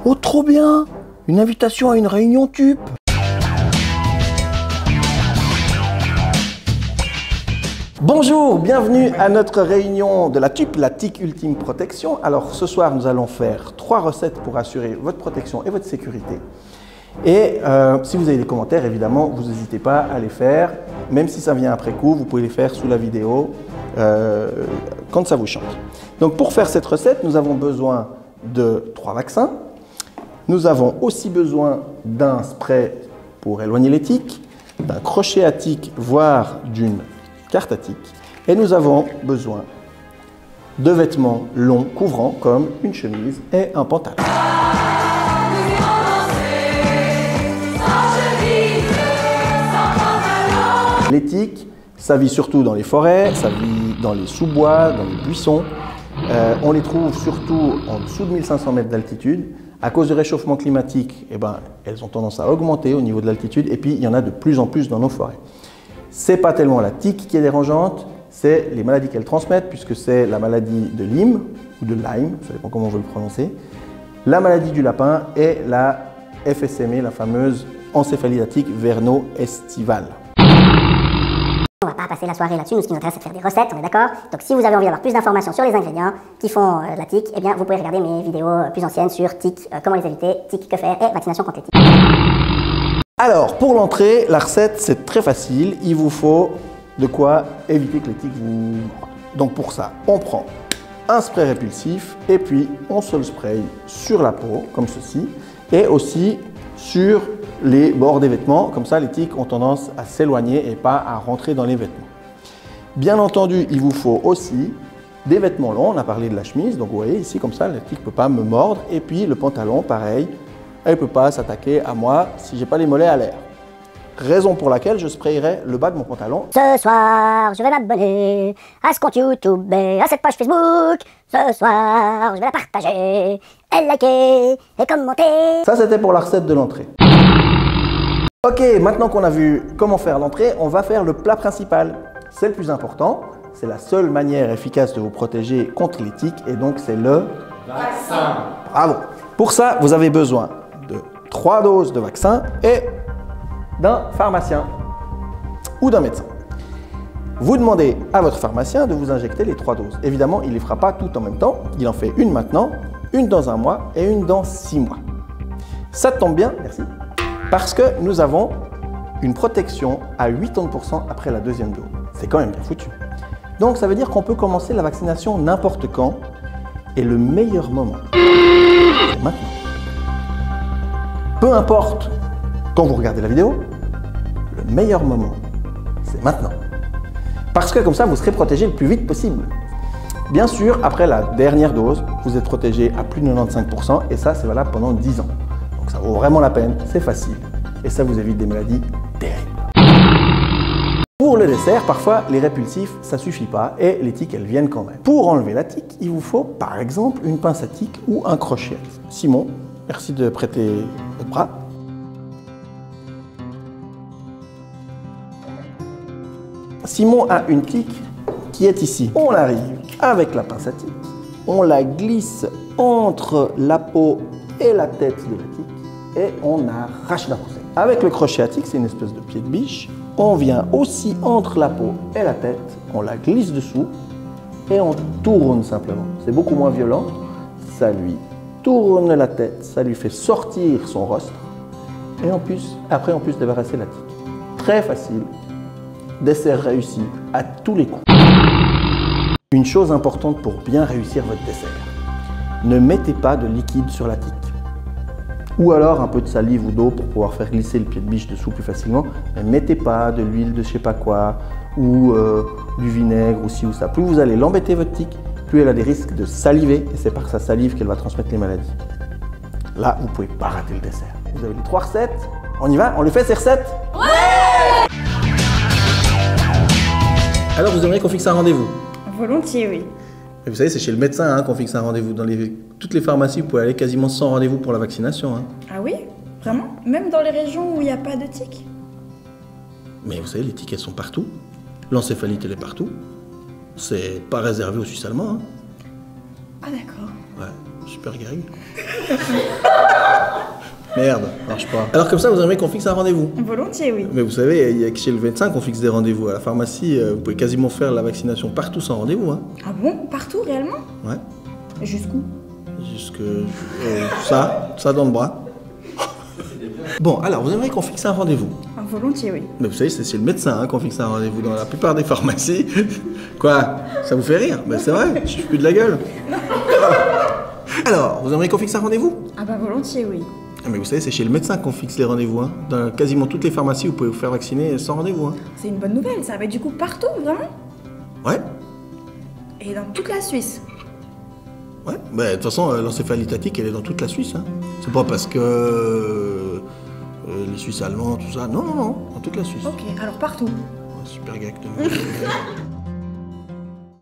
Oh, trop bien! Une invitation à une réunion TUP! Bonjour, bienvenue à notre réunion de la TUP, la TIC Ultime Protection. Alors ce soir, nous allons faire 3 recettes pour assurer votre protection et votre sécurité. Et si vous avez des commentaires, évidemment, vous n'hésitez pas à les faire. Même si ça vient après coup, vous pouvez les faire sous la vidéo quand ça vous chante. Donc pour faire cette recette, nous avons besoin de 3 vaccins. Nous avons aussi besoin d'un spray pour éloigner les tiques, d'un crochet à tiques, voire d'une carte à tiques. Et nous avons besoin de vêtements longs couvrants comme une chemise et un pantalon. Les tiques, ça vit surtout dans les forêts, ça vit dans les sous-bois, dans les buissons. On les trouve surtout en dessous de 1500 mètres d'altitude. À cause du réchauffement climatique, elles ont tendance à augmenter au niveau de l'altitude et puis il y en a de plus en plus dans nos forêts. Ce n'est pas tellement la tique qui est dérangeante, c'est les maladies qu'elle transmettent, puisque c'est la maladie de Lyme, ou de Lyme, ça dépend comment on veut le prononcer, la maladie du lapin et la FSME, la fameuse encéphalite verno-estivale. On ne va pas passer la soirée là-dessus, nous ce qui nous intéresse c'est de faire des recettes, on est d'accord? Donc si vous avez envie d'avoir plus d'informations sur les ingrédients qui font la tique, eh bien vous pouvez regarder mes vidéos plus anciennes sur tique, comment les éviter, tique, que faire et vaccination contre les tiques. Alors, pour l'entrée, la recette, c'est très facile. Il vous faut de quoi éviter que les tiques vous mordent. Donc pour ça, on prend un spray répulsif et puis on se le spraye sur la peau, comme ceci, et aussi sur les bords des vêtements. Comme ça, les tiques ont tendance à s'éloigner et pas à rentrer dans les vêtements. Bien entendu, il vous faut aussi des vêtements longs. On a parlé de la chemise, donc vous voyez ici, comme ça, la tique ne peut pas me mordre. Et puis le pantalon, pareil. Elle ne peut pas s'attaquer à moi si je n'ai pas les mollets à l'air. Raison pour laquelle je sprayerai le bas de mon pantalon. Ce soir, je vais m'abonner à ce compte YouTube et à cette page Facebook. Ce soir, je vais la partager, et liker et commenter. Ça, c'était pour la recette de l'entrée. Ok, maintenant qu'on a vu comment faire l'entrée, on va faire le plat principal. C'est le plus important. C'est la seule manière efficace de vous protéger contre les tiques et donc c'est le vaccin. Bravo. Pour ça, vous avez besoin de 3 doses de vaccin et d'un pharmacien ou d'un médecin. Vous demandez à votre pharmacien de vous injecter les 3 doses. Évidemment, il ne les fera pas toutes en même temps. Il en fait une maintenant, une dans 1 mois et une dans 6 mois. Ça tombe bien, merci, parce que nous avons une protection à 80% après la 2e dose. C'est quand même bien foutu. Donc ça veut dire qu'on peut commencer la vaccination n'importe quand et le meilleur moment, c'est maintenant. Peu importe quand vous regardez la vidéo, le meilleur moment, c'est maintenant. Parce que comme ça, vous serez protégé le plus vite possible. Bien sûr, après la dernière dose, vous êtes protégé à plus de 95% et ça, c'est valable pendant 10 ans. Donc ça vaut vraiment la peine, c'est facile et ça vous évite des maladies terribles. Pour le dessert, parfois, les répulsifs, ça suffit pas et les tiques, elles viennent quand même. Pour enlever la tique, il vous faut par exemple une pince à tique ou un crochet. Simon, merci de prêter votre bras. Simon a une tique qui est ici. On arrive avec la pince à tique, on la glisse entre la peau et la tête de la tique et on arrache la poussette. Avec le crochet à tique, c'est une espèce de pied de biche. On vient aussi entre la peau et la tête, on la glisse dessous et on tourne simplement. C'est beaucoup moins violent, ça lui tourne la tête, ça lui fait sortir son rostre et après on peut se débarrasser la tique. Très facile, dessert réussi à tous les coups. Une chose importante pour bien réussir votre dessert, ne mettez pas de liquide sur la tique. Ou alors un peu de salive ou d'eau pour pouvoir faire glisser le pied de biche dessous plus facilement. Mais mettez pas de l'huile de je sais pas quoi ou du vinaigre ou ci ou ça. Plus vous allez l'embêter votre tique, plus elle a des risques de saliver et c'est par sa salive qu'elle va transmettre les maladies. Là, vous pouvez pas rater le dessert. Vous avez les 3 recettes. On y va? On les fait ces recettes? Ouais! Alors vous aimeriez qu'on fixe un rendez-vous? Volontiers, oui. Et vous savez, c'est chez le médecin qu'on fixe un rendez-vous. Dans toutes les pharmacies, vous pouvez aller quasiment sans rendez-vous pour la vaccination. Ah oui? Vraiment? Même dans les régions où il n'y a pas de tiques? Mais vous savez, les tiques, elles sont partout. L'encéphalite, elle est partout. C'est pas réservé aux Suisses allemands. Ah d'accord. Ouais, super guéri. Merde, marche pas. Alors comme ça, vous aimeriez qu'on fixe un rendez-vous? Volontiers, oui. Mais vous savez, il y a que chez le médecin qu'on fixe des rendez-vous. À la pharmacie, vous pouvez quasiment faire la vaccination partout sans rendez-vous. Hein. Ah bon? Partout, réellement? Ouais. Jusqu'où? Jusque... ça dans le bras. Bon, alors, vous aimeriez qu'on fixe un rendez-vous? Ah, volontiers, oui. Mais vous savez, c'est chez le médecin hein, qu'on fixe un rendez-vous dans la plupart des pharmacies. Quoi? Ça vous fait rire? Ben c'est vrai, je suis plus de la gueule. Alors, vous aimeriez qu'on fixe un rendez-vous? Ah bah volontiers, oui. Ah, mais vous savez, c'est chez le médecin qu'on fixe les rendez-vous. Hein. Dans quasiment toutes les pharmacies, vous pouvez vous faire vacciner sans rendez-vous. Hein. C'est une bonne nouvelle, ça va être du coup partout, vraiment? Ouais. Et dans toute la Suisse? Ouais. Bah, de toute façon, l'encéphalitatique, elle est dans toute la Suisse. Hein. C'est pas parce que les Suisses allemands, tout ça. Non, non, non, dans toute la Suisse. Ok, alors partout. Ouais, super gag de